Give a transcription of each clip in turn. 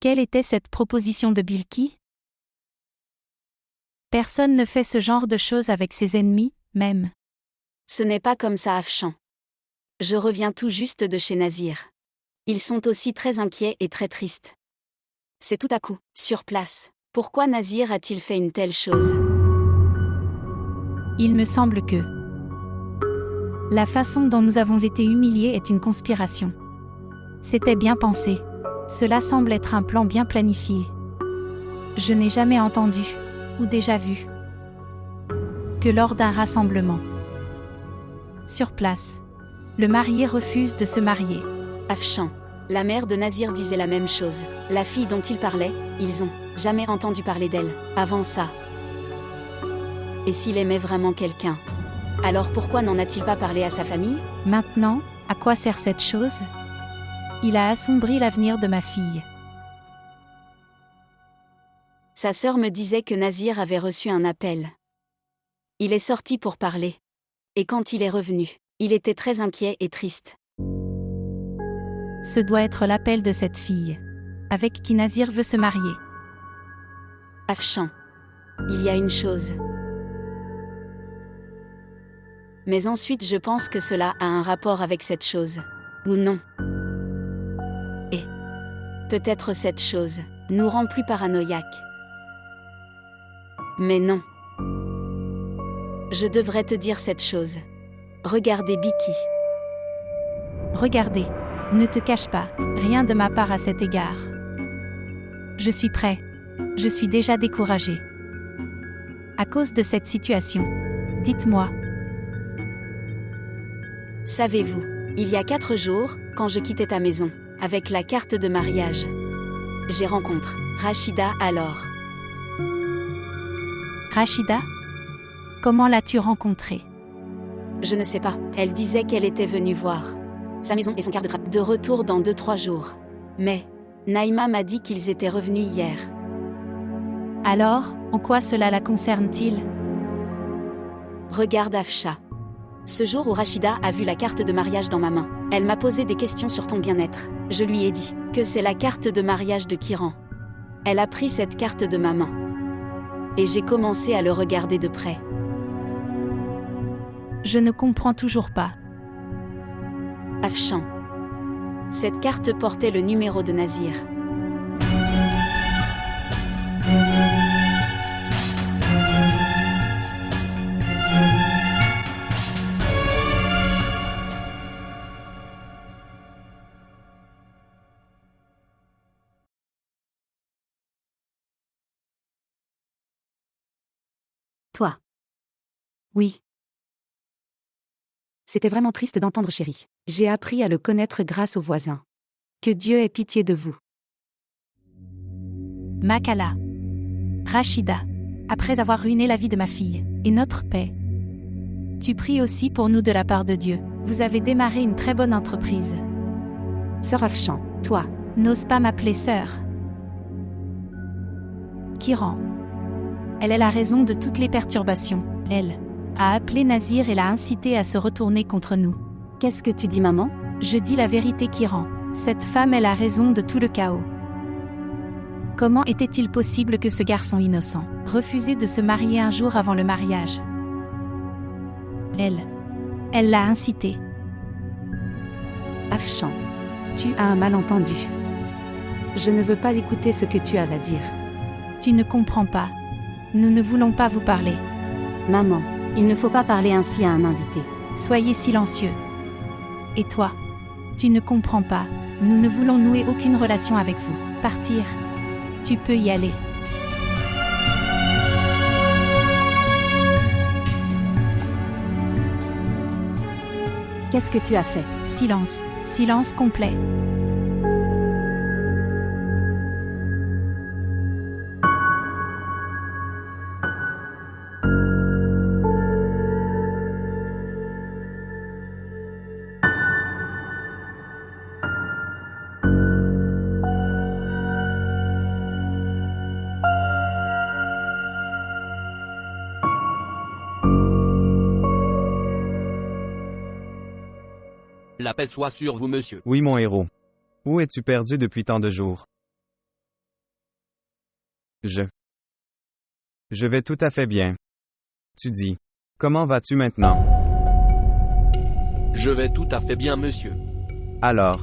Quelle était cette proposition de Bilki? Personne ne fait ce genre de choses avec ses ennemis, même. Ce n'est pas comme ça, Afshan. Je reviens tout juste de chez Nazir. Ils sont aussi très inquiets et très tristes. C'est tout à coup, sur place. Pourquoi Nazir a-t-il fait une telle chose? Il me semble que la façon dont nous avons été humiliés est une conspiration. C'était bien pensé. Cela semble être un plan bien planifié. Je n'ai jamais entendu, ou déjà vu, que lors d'un rassemblement. Sur place, le marié refuse de se marier. Afshan. La mère de Nazir disait la même chose. La fille dont il parlait, ils ont jamais entendu parler d'elle, avant ça. Et s'il aimait vraiment quelqu'un, alors pourquoi n'en a-t-il pas parlé à sa famille? Maintenant, à quoi sert cette chose? Il a assombri l'avenir de ma fille. Sa sœur me disait que Nazir avait reçu un appel. Il est sorti pour parler. Et quand il est revenu, il était très inquiet et triste. Ce doit être l'appel de cette fille, avec qui Nazir veut se marier. Afshan. Il y a une chose. Mais ensuite je pense que cela a un rapport avec cette chose. Ou non. Et peut-être cette chose nous rend plus paranoïaques. Mais non. Je devrais te dire cette chose. Regardez Bilki. Regardez. Ne te cache pas, rien de ma part à cet égard. Je suis prêt. Je suis déjà découragé. À cause de cette situation. Dites-moi. Savez-vous, il y a 4 jours, quand je quittais ta maison, avec la carte de mariage, j'ai rencontré Rachida alors. Rachida? Comment l'as-tu rencontrée? Je ne sais pas, elle disait qu'elle était venue voir sa maison et son quart de retour dans 2-3 jours. Mais Naïma m'a dit qu'ils étaient revenus hier. Alors, en quoi cela la concerne-t-il? Regarde Afsha. Ce jour où Rachida a vu la carte de mariage dans ma main, elle m'a posé des questions sur ton bien-être. Je lui ai dit que c'est la carte de mariage de Kiran. Elle a pris cette carte de ma main. Et j'ai commencé à le regarder de près. Je ne comprends toujours pas. Afshan. Cette carte portait le numéro de Nazir. Toi. Oui. C'était vraiment triste d'entendre, chérie. J'ai appris à le connaître grâce aux voisins. Que Dieu ait pitié de vous. Makala. Rachida. Après avoir ruiné la vie de ma fille, et notre paix. Tu pries aussi pour nous de la part de Dieu. Vous avez démarré une très bonne entreprise. Sœur Afshan, toi. N'ose pas m'appeler sœur. Kiran. Elle est la raison de toutes les perturbations. Elle a appelé Nazir et l'a incité à se retourner contre nous. Qu'est-ce que tu dis, maman? Je dis la vérité, Kiran. Cette femme est la raison de tout le chaos. Comment était-il possible que ce garçon innocent refusait de se marier un jour avant le mariage? Elle l'a incité. Afshan, tu as un malentendu. Je ne veux pas écouter ce que tu as à dire. Tu ne comprends pas. Nous ne voulons pas vous parler. Maman, il ne faut pas parler ainsi à un invité. Soyez silencieux. Et toi? Tu ne comprends pas. Nous ne voulons nouer aucune relation avec vous. Partir. Tu peux y aller. Qu'est-ce que tu as fait? Silence. Silence complet. La paix soit sur vous, monsieur. Oui, mon héros. Où es-tu perdu depuis tant de jours? Je vais tout à fait bien. Tu dis. Comment vas-tu maintenant? Je vais tout à fait bien, monsieur. Alors.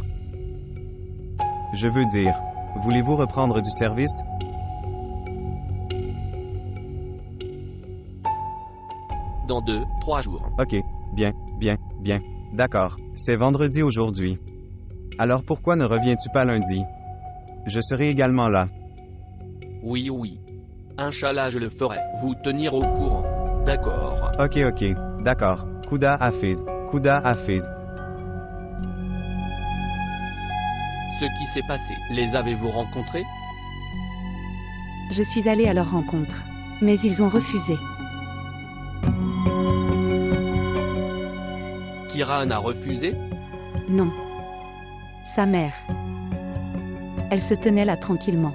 Je veux dire, voulez-vous reprendre du service? Dans 2-3 jours. Ok, bien. D'accord, c'est vendredi aujourd'hui. Alors pourquoi ne reviens-tu pas lundi? Je serai également là. Oui. Inch'Allah, je le ferai. Vous tenir au courant. D'accord. Ok, d'accord. Kouda Hafiz. Ce qui s'est passé, les avez-vous rencontrés? Je suis allée à leur rencontre. Mais ils ont refusé. Kiran a refusé? Non. Sa mère. Elle se tenait là tranquillement.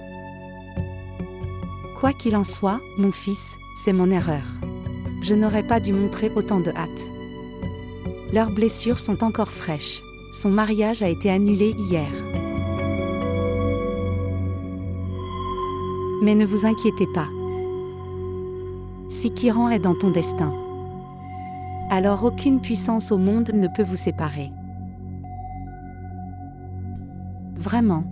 Quoi qu'il en soit, mon fils, c'est mon erreur. Je n'aurais pas dû montrer autant de hâte. Leurs blessures sont encore fraîches. Son mariage a été annulé hier. Mais ne vous inquiétez pas. Si Kiran est dans ton destin, alors aucune puissance au monde ne peut vous séparer. Vraiment.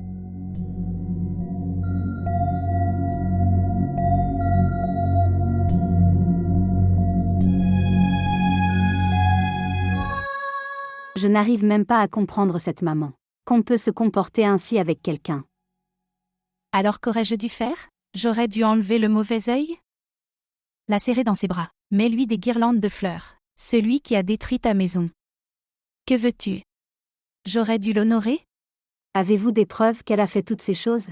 Je n'arrive même pas à comprendre cette maman. Qu'on peut se comporter ainsi avec quelqu'un. Alors qu'aurais-je dû faire? J'aurais dû enlever le mauvais œil? La serrer dans ses bras. Mets-lui des guirlandes de fleurs. Celui qui a détruit ta maison. Que veux-tu? J'aurais dû l'honorer? Avez-vous des preuves qu'elle a fait toutes ces choses?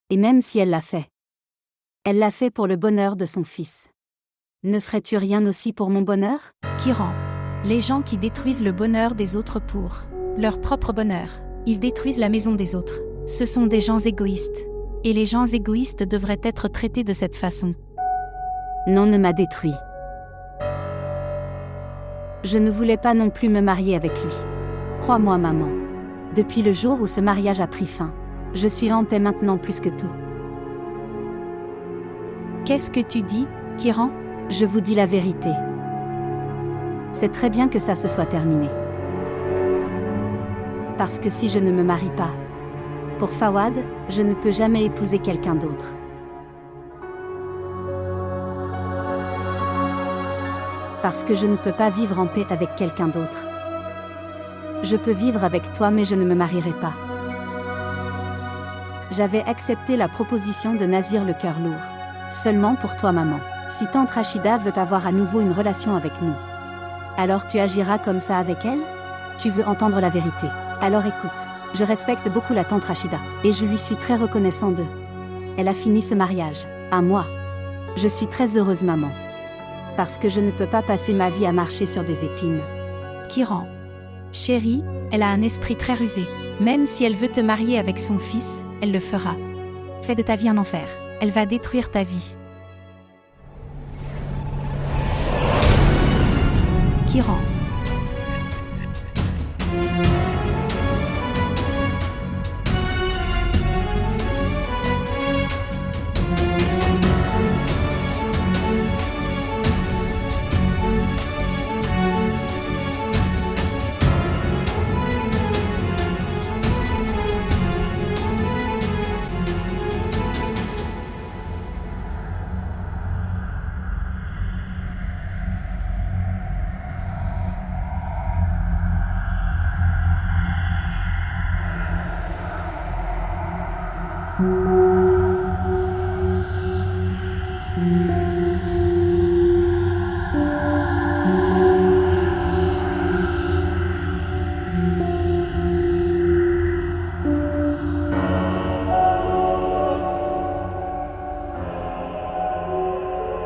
Et même si elle l'a fait pour le bonheur de son fils. Ne ferais-tu rien aussi pour mon bonheur? Kiran. Les gens qui détruisent le bonheur des autres pour leur propre bonheur, ils détruisent la maison des autres. Ce sont des gens égoïstes. Et les gens égoïstes devraient être traités de cette façon. Non, ne m'a détruit. Je ne voulais pas non plus me marier avec lui. Crois-moi, maman. Depuis le jour où ce mariage a pris fin, je suis en paix maintenant plus que tout. Qu'est-ce que tu dis, Kiran? Je vous dis la vérité. C'est très bien que ça se soit terminé. Parce que si je ne me marie pas, pour Fawad, je ne peux jamais épouser quelqu'un d'autre. Parce que je ne peux pas vivre en paix avec quelqu'un d'autre. Je peux vivre avec toi mais je ne me marierai pas. J'avais accepté la proposition de Nazir le cœur lourd. Seulement pour toi, maman. Si tante Rachida veut avoir à nouveau une relation avec nous, alors tu agiras comme ça avec elle? Tu veux entendre la vérité? Alors écoute, je respecte beaucoup la tante Rachida, et je lui suis très reconnaissant d'eux. Elle a fini ce mariage, à moi. Je suis très heureuse, maman. Parce que je ne peux pas passer ma vie à marcher sur des épines. Kiran. Chérie, elle a un esprit très rusé. Même si elle veut te marier avec son fils, elle le fera. Fais de ta vie un enfer. Elle va détruire ta vie. Kiran.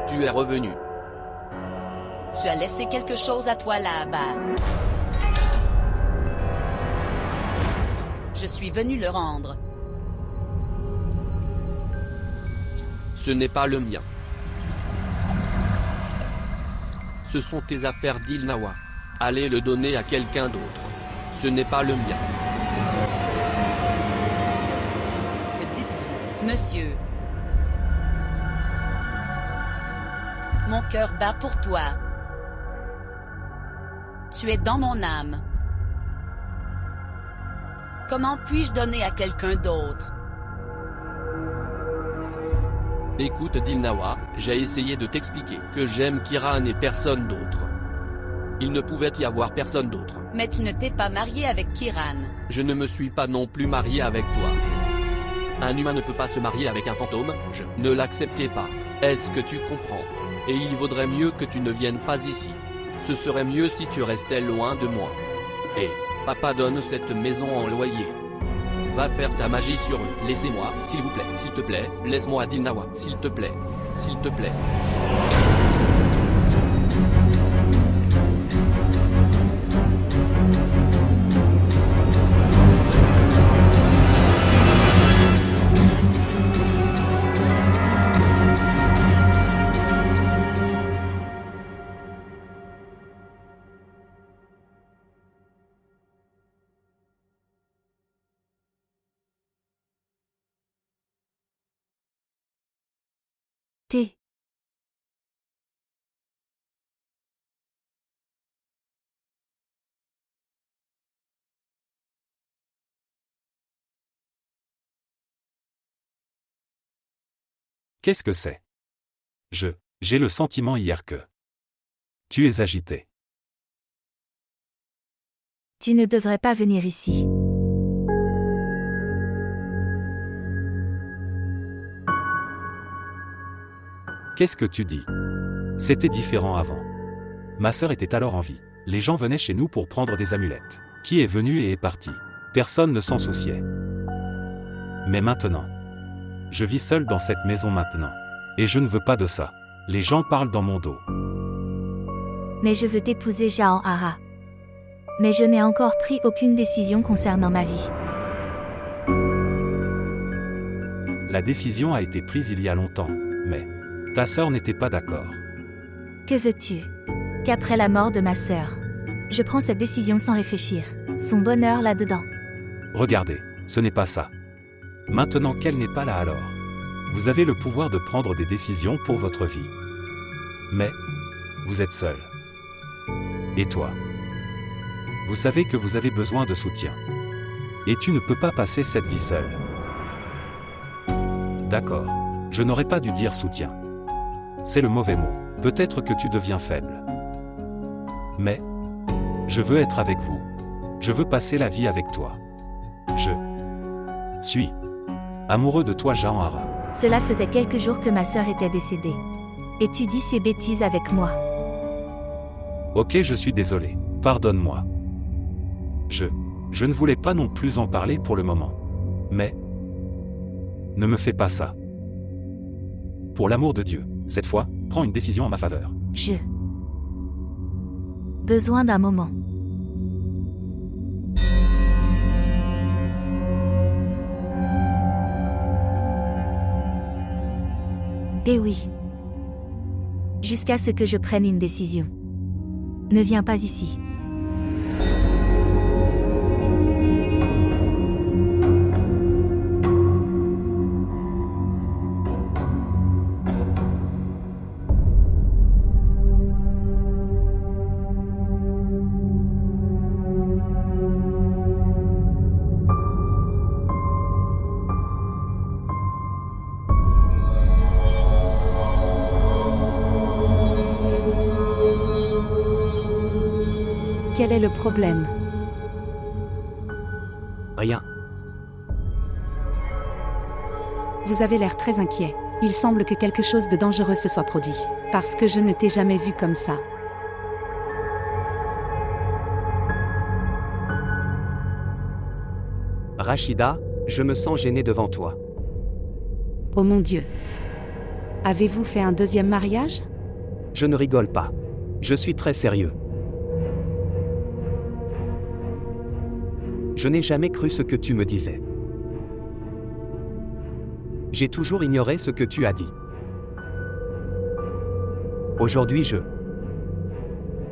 Tu es revenu. Tu as laissé quelque chose à toi là-bas. Je suis venu le rendre. Ce n'est pas le mien. Ce sont tes affaires d'Ilnawa. Allez le donner à quelqu'un d'autre. Ce n'est pas le mien. Que dites-vous, monsieur? Mon cœur bat pour toi. Tu es dans mon âme. Comment puis-je donner à quelqu'un d'autre? Écoute Dilnawa, j'ai essayé de t'expliquer que j'aime Kiran et personne d'autre. Il ne pouvait y avoir personne d'autre. Mais tu ne t'es pas marié avec Kiran. Je ne me suis pas non plus marié avec toi. Un humain ne peut pas se marier avec un fantôme, je ne l'acceptais pas. Est-ce que tu comprends? Et il vaudrait mieux que tu ne viennes pas ici. Ce serait mieux si tu restais loin de moi. Et papa donne cette maison en loyer. Va faire ta magie sur eux. Laissez-moi, s'il vous plaît. S'il te plaît, laisse-moi Dilnawa. S'il te plaît. S'il te plaît. T. Qu'est-ce que c'est? J'ai le sentiment hier que tu es agité. Tu ne devrais pas venir ici. Qu'est-ce que tu dis? C'était différent avant. Ma sœur était alors en vie. Les gens venaient chez nous pour prendre des amulettes. Qui est venu et est parti? Personne ne s'en souciait. Mais maintenant, je vis seul dans cette maison maintenant. Et je ne veux pas de ça. Les gens parlent dans mon dos. Mais je veux t'épouser Jahan Hara. Mais je n'ai encore pris aucune décision concernant ma vie. La décision a été prise il y a longtemps, mais ta sœur n'était pas d'accord. Que veux-tu? Qu'après la mort de ma sœur, je prends cette décision sans réfléchir. Son bonheur là-dedans. Regardez, ce n'est pas ça. Maintenant qu'elle n'est pas là alors, vous avez le pouvoir de prendre des décisions pour votre vie. Mais, vous êtes seul. Et toi? Vous savez que vous avez besoin de soutien. Et tu ne peux pas passer cette vie seule. D'accord, je n'aurais pas dû dire soutien. C'est le mauvais mot. Peut-être que tu deviens faible. Mais, je veux être avec vous. Je veux passer la vie avec toi. Je suis amoureux de toi, Jahan Hara. Cela faisait quelques jours que ma sœur était décédée. Et tu dis ces bêtises avec moi. Ok, je suis désolé. Pardonne-moi. Je ne voulais pas non plus en parler pour le moment. Mais, ne me fais pas ça. Pour l'amour de Dieu, cette fois, prends une décision en ma faveur. Besoin d'un moment. Eh oui. Jusqu'à ce que je prenne une décision. Ne viens pas ici. Quel est le problème? Rien. Vous avez l'air très inquiet. Il semble que quelque chose de dangereux se soit produit. Parce que je ne t'ai jamais vu comme ça. Rachida, je me sens gêné devant toi. Oh mon Dieu. Avez-vous fait un deuxième mariage? Je ne rigole pas. Je suis très sérieux. Je n'ai jamais cru ce que tu me disais. J'ai toujours ignoré ce que tu as dit. Aujourd'hui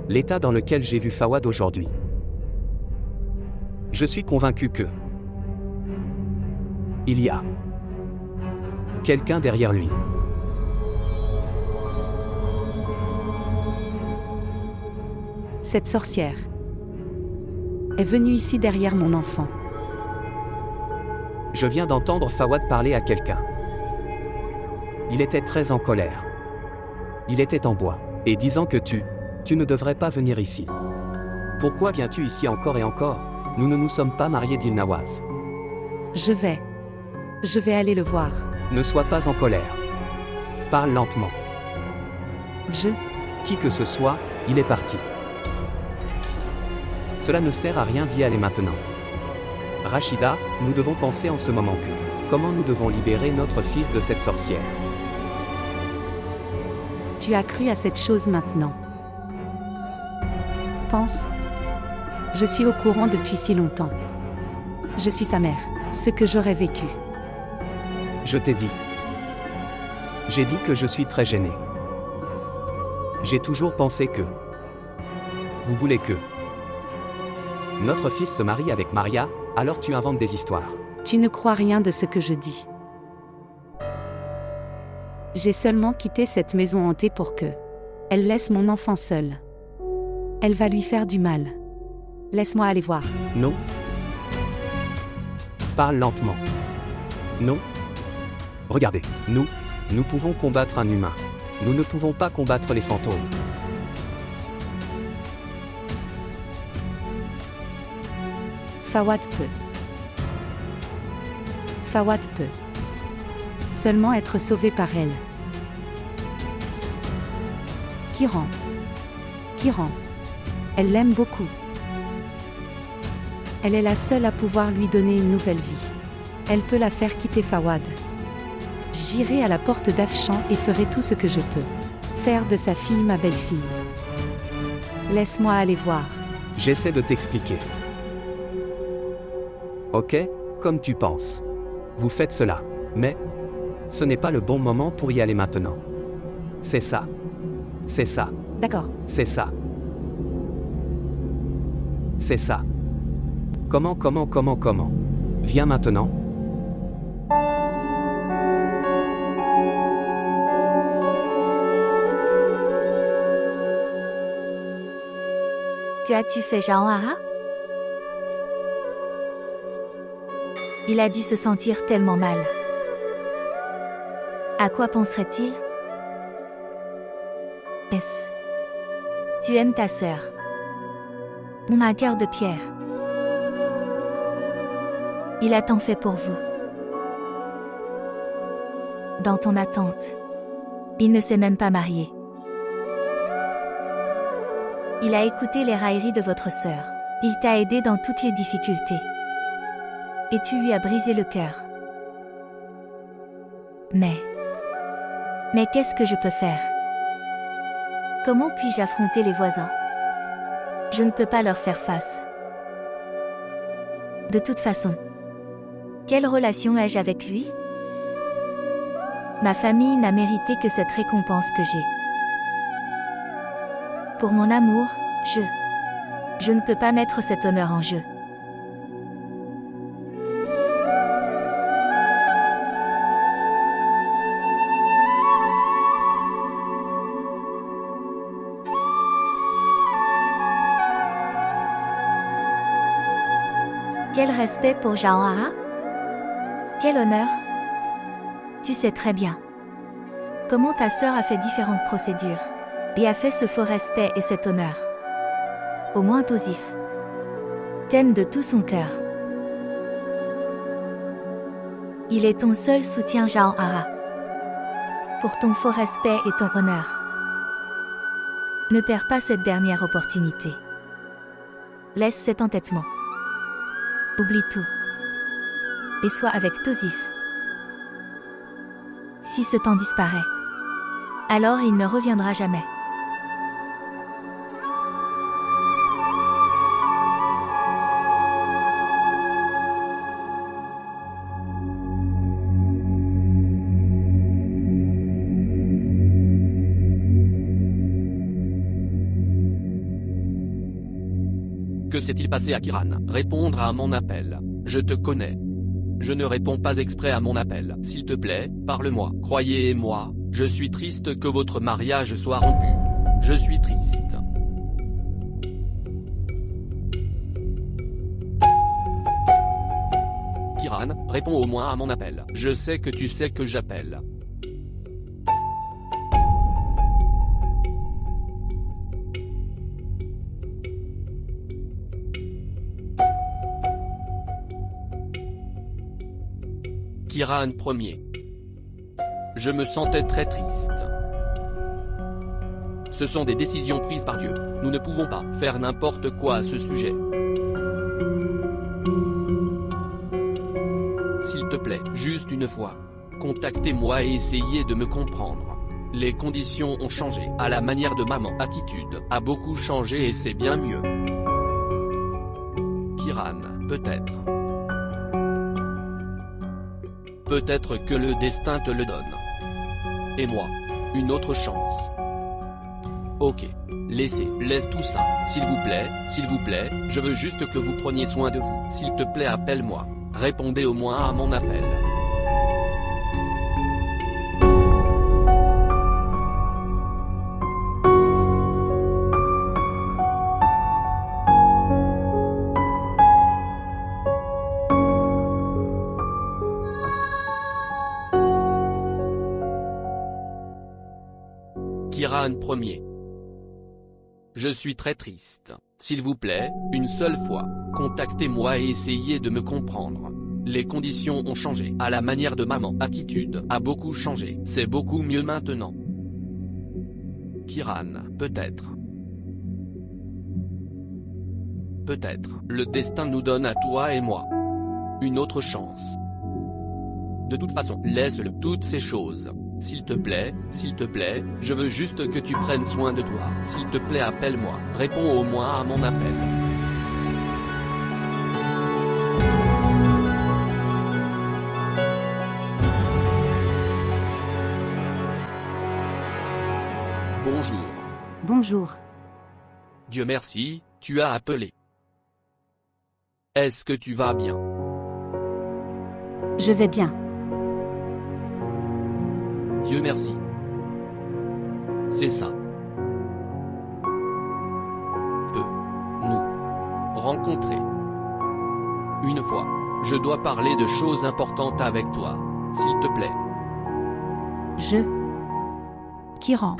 l'état dans lequel j'ai vu Fawad aujourd'hui. Je suis convaincu que il y a quelqu'un derrière lui. Cette sorcière est venue ici derrière mon enfant. Je viens d'entendre Fawad parler à quelqu'un. Il était très en colère. Il était en bois, et disant que tu ne devrais pas venir ici. Pourquoi viens-tu ici encore et encore? Nous ne nous sommes pas mariés, dit Nawaz. Je vais aller le voir. Ne sois pas en colère. Parle lentement. Qui que ce soit, il est parti. Cela ne sert à rien d'y aller maintenant. Rachida, nous devons penser en ce moment que comment nous devons libérer notre fils de cette sorcière. Tu as cru à cette chose maintenant. Pense. Je suis au courant depuis si longtemps. Je suis sa mère. Ce que j'aurais vécu. Je t'ai dit. J'ai dit que je suis très gêné. J'ai toujours pensé que vous voulez que notre fils se marie avec Maria, alors tu inventes des histoires. Tu ne crois rien de ce que je dis. J'ai seulement quitté cette maison hantée pour que elle laisse mon enfant seul. Elle va lui faire du mal. Laisse-moi aller voir. Non. Parle lentement. Non. Regardez, nous pouvons combattre un humain. Nous ne pouvons pas combattre les fantômes. Fawad peut. Seulement être sauvé par elle. Kiran. Elle l'aime beaucoup. Elle est la seule à pouvoir lui donner une nouvelle vie. Elle peut la faire quitter Fawad. J'irai à la porte d'Afshan et ferai tout ce que je peux. Faire de sa fille ma belle-fille. Laisse-moi aller voir. J'essaie de t'expliquer. Ok, comme tu penses. Vous faites cela, mais ce n'est pas le bon moment pour y aller maintenant. C'est ça. D'accord. C'est ça. Comment? Viens maintenant. Que as-tu fait, Jauhara? Il a dû se sentir tellement mal. À quoi penserait-il? Tu aimes ta sœur. On a un cœur de pierre. Il a tant fait pour vous. Dans ton attente. Il ne s'est même pas marié. Il a écouté les railleries de votre sœur. Il t'a aidé dans toutes les difficultés. Et tu lui as brisé le cœur. Mais qu'est-ce que je peux faire? Comment puis-je affronter les voisins? Je ne peux pas leur faire face. De toute façon, quelle relation ai-je avec lui? Ma famille n'a mérité que cette récompense que j'ai. Pour mon amour, je ne peux pas mettre cet honneur en jeu. Quel respect pour Jauhara? Quel honneur? Tu sais très bien comment ta sœur a fait différentes procédures et a fait ce faux respect et cet honneur. Au moins Tosif t'aime de tout son cœur. Il est ton seul soutien, Jauhara. Pour ton faux respect et ton honneur. Ne perds pas cette dernière opportunité. Laisse cet entêtement. Oublie tout. Et sois avec Tosif. Si ce temps disparaît, alors il ne reviendra jamais. Que s'est-il passé à Kiran? Répondre à mon appel. Je te connais. Je ne réponds pas exprès à mon appel. S'il te plaît, parle-moi. Croyez-moi, je suis triste que votre mariage soit rompu. Je suis triste. Kiran, réponds au moins à mon appel. Je sais que tu sais que j'appelle. Kiran premier. Je me sentais très triste. Ce sont des décisions prises par Dieu. Nous ne pouvons pas faire n'importe quoi à ce sujet. S'il te plaît, juste une fois. Contactez-moi et essayez de me comprendre. Les conditions ont changé. À la manière de maman. Attitude a beaucoup changé et c'est bien mieux. Kiran, peut-être. Peut-être que le destin te le donne. Et moi, une autre chance. Ok. Laisse tout ça. S'il vous plaît, je veux juste que vous preniez soin de vous. S'il te plaît, appelle-moi. Répondez au moins à mon appel. Kiran premier. Je suis très triste. S'il vous plaît, une seule fois, contactez-moi et essayez de me comprendre. Les conditions ont changé. À la manière de maman. Attitude a beaucoup changé. C'est beaucoup mieux maintenant. Kiran, peut-être. Peut-être. Le destin nous donne à toi et moi une autre chance. De toute façon, laisse-le. Toutes ces choses. S'il te plaît, je veux juste que tu prennes soin de toi. S'il te plaît, appelle-moi. Réponds au moins à mon appel. Bonjour. Bonjour. Dieu merci, tu as appelé. Est-ce que tu vas bien? Je vais bien. Dieu merci. C'est ça. Nous rencontrer. Une fois. Je dois parler de choses importantes avec toi. S'il te plaît. Kiran.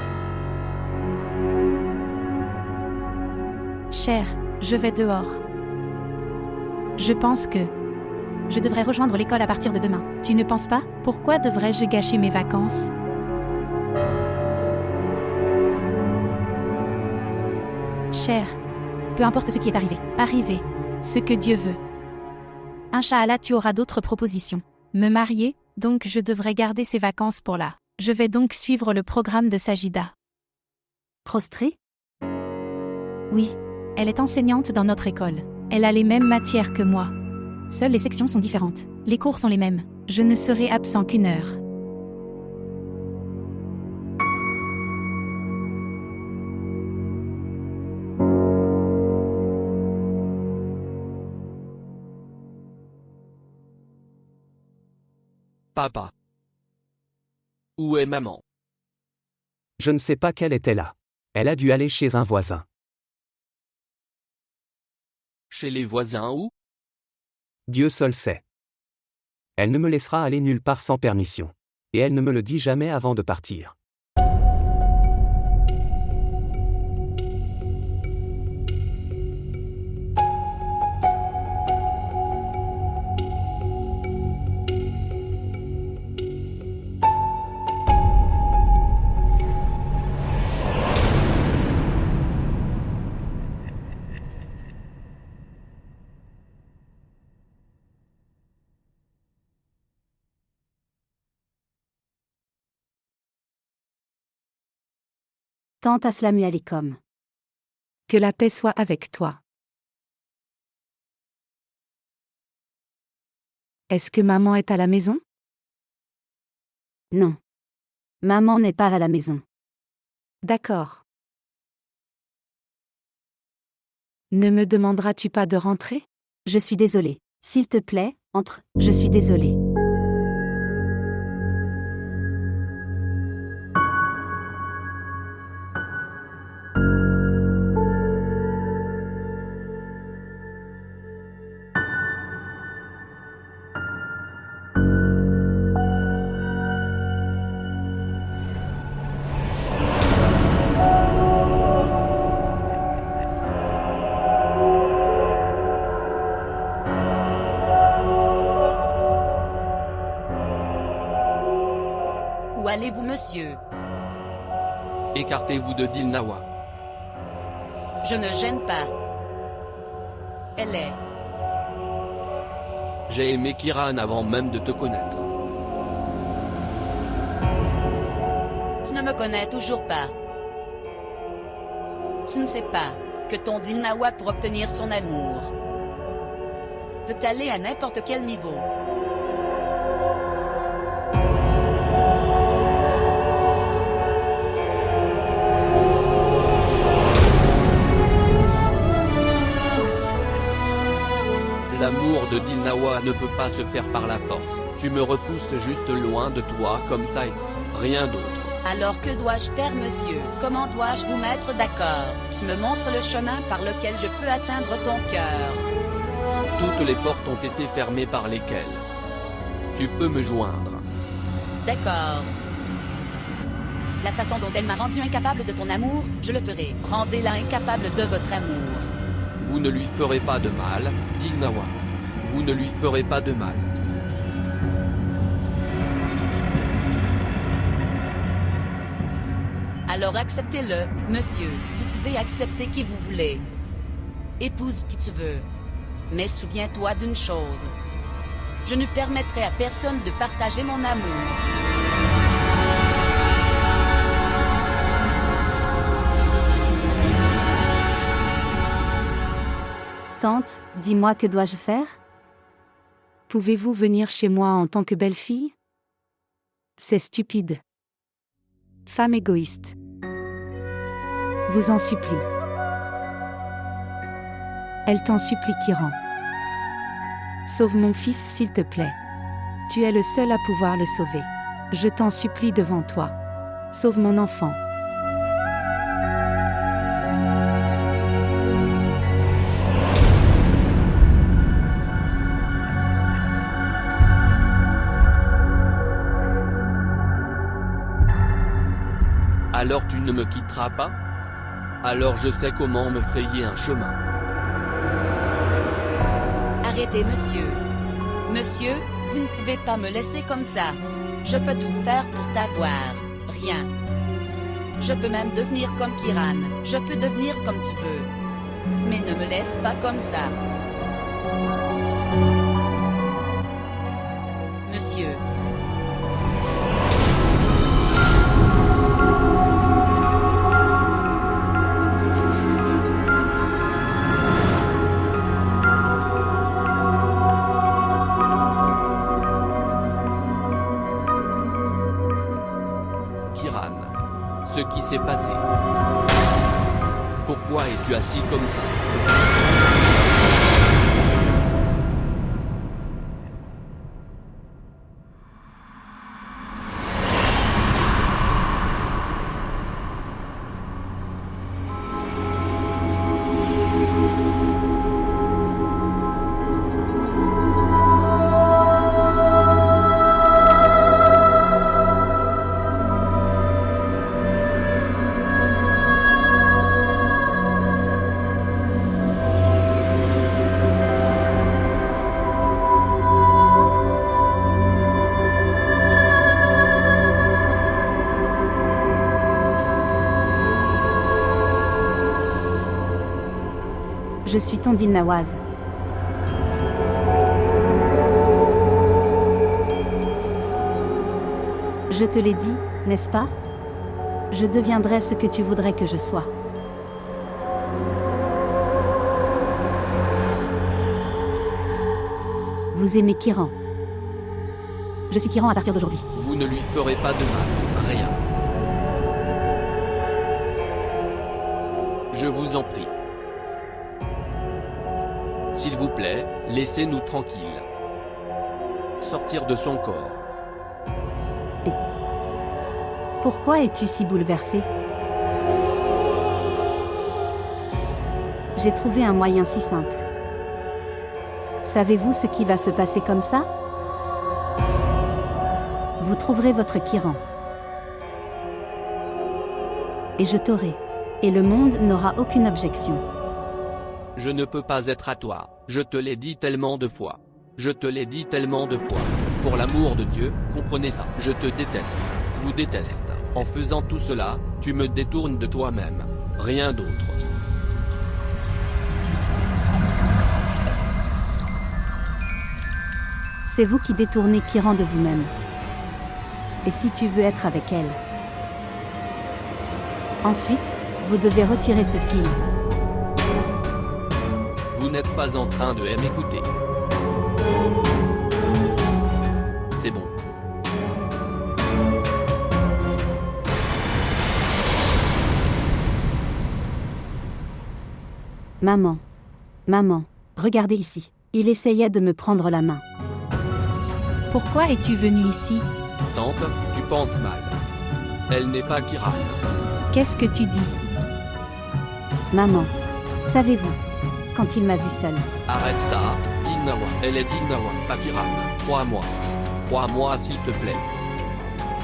Cher, je vais dehors. Je pense que je devrais rejoindre l'école à partir de demain. Tu ne penses pas? Pourquoi devrais-je gâcher mes vacances? Cher, peu importe ce qui est arrivé, ce que Dieu veut. Inch'Allah, tu auras d'autres propositions. Me marier, donc je devrais garder ces vacances pour là. Je vais donc suivre le programme de Sajida. Prostré? Oui, elle est enseignante dans notre école. Elle a les mêmes matières que moi. Seules les sections sont différentes. Les cours sont les mêmes. Je ne serai absent qu'une heure. Papa. Où est maman? Je ne sais pas qu'elle était là. Elle a dû aller chez un voisin. Chez les voisins où? Dieu seul sait. Elle ne me laissera aller nulle part sans permission. Et elle ne me le dit jamais avant de partir. Tante Aslamu alaikum. Que la paix soit avec toi. Est-ce que maman est à la maison? Non. Maman n'est pas à la maison. D'accord. Ne me demanderas-tu pas de rentrer? Je suis désolée. S'il te plaît, entre. Je suis désolée. Où allez-vous, monsieur? Écartez-vous de Dilnawa. Je ne gêne pas. Elle est. J'ai aimé Kiran avant même de te connaître. Tu ne me connais toujours pas. Tu ne sais pas que ton Dilnawa pour obtenir son amour peut aller à n'importe quel niveau. L'amour de Dilnawa ne peut pas se faire par la force. Tu me repousses juste loin de toi comme ça et rien d'autre. Alors que dois-je faire, monsieur? Comment dois-je vous mettre d'accord? Tu me montres le chemin par lequel je peux atteindre ton cœur. Toutes les portes ont été fermées par lesquelles tu peux me joindre. D'accord. La façon dont elle m'a rendu incapable de ton amour, je le ferai. Rendez-la incapable de votre amour. Vous ne lui ferez pas de mal, Dilnawa. Vous ne lui ferez pas de mal. Alors acceptez-le, monsieur. Vous pouvez accepter qui vous voulez. Épouse qui tu veux. Mais souviens-toi d'une chose. Je ne permettrai à personne de partager mon amour. Tante, dis-moi, que dois-je faire? Pouvez-vous venir chez moi en tant que belle-fille? C'est stupide. Femme égoïste. Vous en supplie. Elle t'en supplie, Kiran. Sauve mon fils, s'il te plaît. Tu es le seul à pouvoir le sauver. Je t'en supplie devant toi. Sauve mon enfant. Alors tu ne me quitteras pas? Alors je sais comment me frayer un chemin. Arrêtez, monsieur. Monsieur, vous ne pouvez pas me laisser comme ça. Je peux tout faire pour t'avoir. Rien. Je peux même devenir comme Kiran. Je peux devenir comme tu veux. Mais ne me laisse pas comme ça. Monsieur. Kiran. Ce qui s'est passé. Pourquoi es-tu assis comme ça? Je suis ton Dilnawaz. Je te l'ai dit, n'est-ce pas? Je deviendrai ce que tu voudrais que je sois. Vous aimez Kiran. Je suis Kiran à partir d'aujourd'hui. Vous ne lui ferez pas de mal, rien. Je vous en prie. S'il vous plaît, laissez-nous tranquilles. Sortir de son corps. Pourquoi es-tu si bouleversé? J'ai trouvé un moyen si simple. Savez-vous ce qui va se passer comme ça? Vous trouverez votre Kiran. Et je t'aurai. Et le monde n'aura aucune objection. Je ne peux pas être à toi, je te l'ai dit tellement de fois. Je te l'ai dit tellement de fois. Pour l'amour de Dieu, comprenez ça. Je te déteste. vous déteste. En faisant tout cela, tu me détournes de toi-même. Rien d'autre. C'est vous qui détournez Kiran de vous-même. Et si tu veux être avec elle? Ensuite, vous devez retirer ce film. Vous n'êtes pas en train de m'écouter. C'est bon. Maman. Maman, regardez ici. Il essayait de me prendre la main. Pourquoi es-tu venue ici? Tante, tu penses mal. Elle n'est pas Kiran. Qu'est-ce que tu dis? Maman. Savez-vous, quand il m'a vue seule, Arrête ça, Dinawa. Elle est Dinawa, pas Kiran. Crois-moi. Crois-moi s'il te plaît.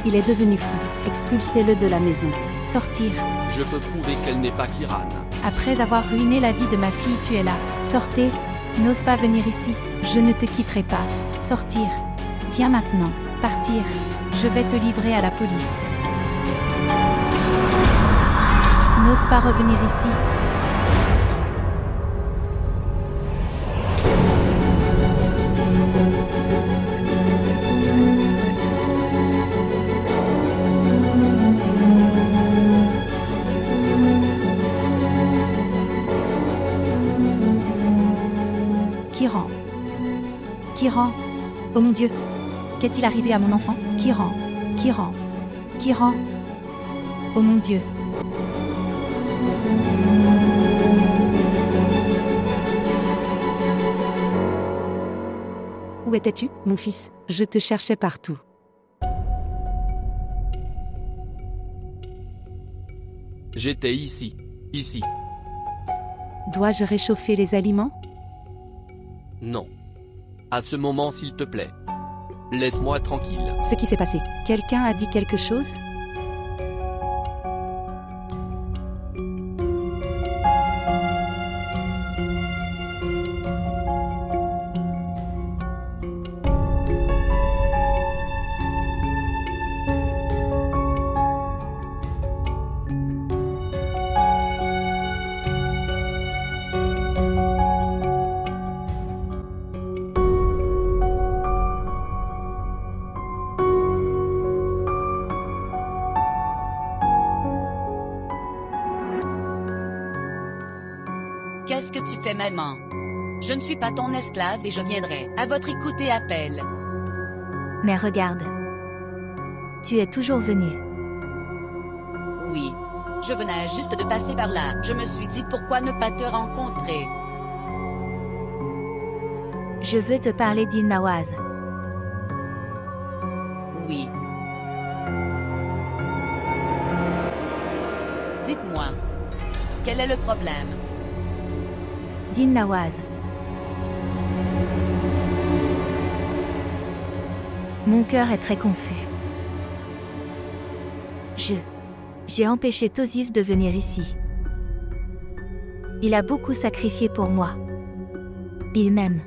il est devenu fou. Expulsez-le de la maison. Sortir. Je peux prouver qu'elle n'est pas Kiran. Après avoir ruiné la vie de ma fille, tu es là. Sortez. N'ose pas venir ici. Je ne te quitterai pas. Sortir. Viens maintenant. Partir. Je vais te livrer à la police. N'ose pas revenir ici. Kiran. Kiran. Oh mon Dieu. Qu'est-il arrivé à mon enfant? Kiran. Kiran. Kiran. Oh mon Dieu. Où étais-tu, mon fils? Je te cherchais partout. J'étais ici. Ici. Dois-je réchauffer les aliments? Non. À ce moment, s'il te plaît. Laisse-moi tranquille. Ce qui s'est passé. Quelqu'un a dit quelque chose? Qu'est-ce que tu fais, maman? Je ne suis pas ton esclave et je viendrai à votre écoute et appel. Mais regarde. Tu es toujours venu. Oui. Je venais juste de passer par là. Je me suis dit pourquoi ne pas te rencontrer. Je veux te parler d'Il-Nawaz. Oui. Dites-moi. Quel est le problème? Dil-Nawaz. Mon cœur est très confus. J'ai empêché Tosif de venir ici. Il a beaucoup sacrifié pour moi. Il m'aime.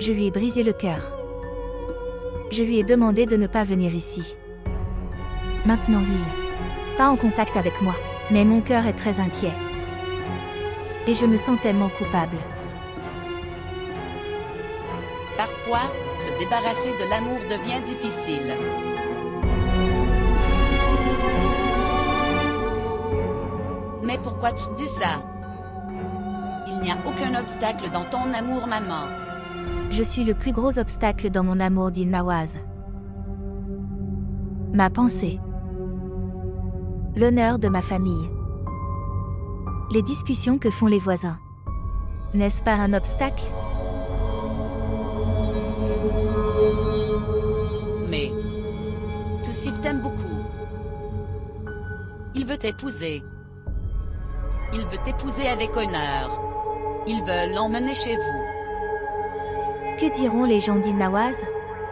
Je lui ai brisé le cœur. Je lui ai demandé de ne pas venir ici. Maintenant il, pas en contact avec moi, mais mon cœur est très inquiet. Et je me sens tellement coupable. Parfois, se débarrasser de l'amour devient difficile. Mais pourquoi tu dis ça? Il n'y a aucun obstacle dans ton amour, maman. Je suis le plus gros obstacle dans mon amour d'Il-Nawaz. Ma pensée. L'honneur de ma famille. Les discussions que font les voisins. N'est-ce pas un obstacle? Mais Tosif t'aime beaucoup. Il veut t'épouser. Il veut t'épouser avec honneur. Il veut l'emmener chez vous. Que diront les gens d'Il-Nawaz?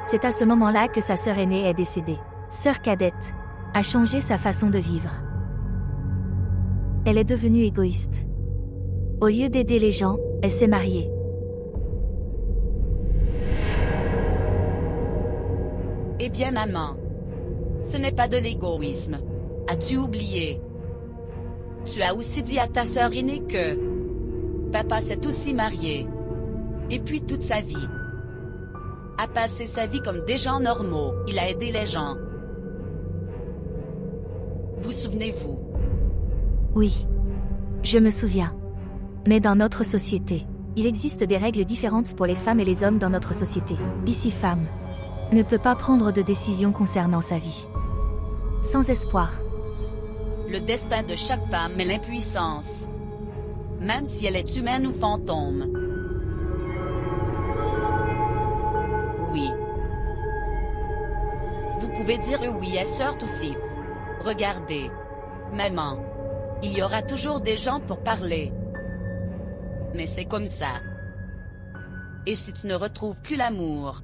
C'est à ce moment-là que sa sœur aînée est décédée. Sœur cadette a changé sa façon de vivre. Elle est devenue égoïste. Au lieu d'aider les gens, elle s'est mariée. Eh bien maman, ce n'est pas de l'égoïsme. As-tu oublié? Tu as aussi dit à ta sœur aînée que papa s'est aussi marié. Et puis toute sa vie. A passé sa vie comme des gens normaux, il a aidé les gens. Vous souvenez-vous? Oui. Je me souviens. Mais dans notre société, il existe des règles différentes pour les femmes et les hommes dans notre société. Ici, femme ne peut pas prendre de décision concernant sa vie. Sans espoir. Le destin de chaque femme est l'impuissance. Même si elle est humaine ou fantôme. Oui. Vous pouvez dire oui à Sœur Toussif. Regardez. Maman. Il y aura toujours des gens pour parler. Mais c'est comme ça. Et si tu ne retrouves plus l'amour?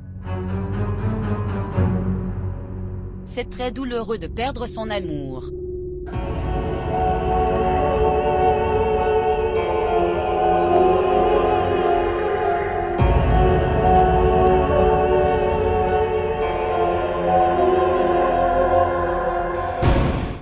C'est très douloureux de perdre son amour.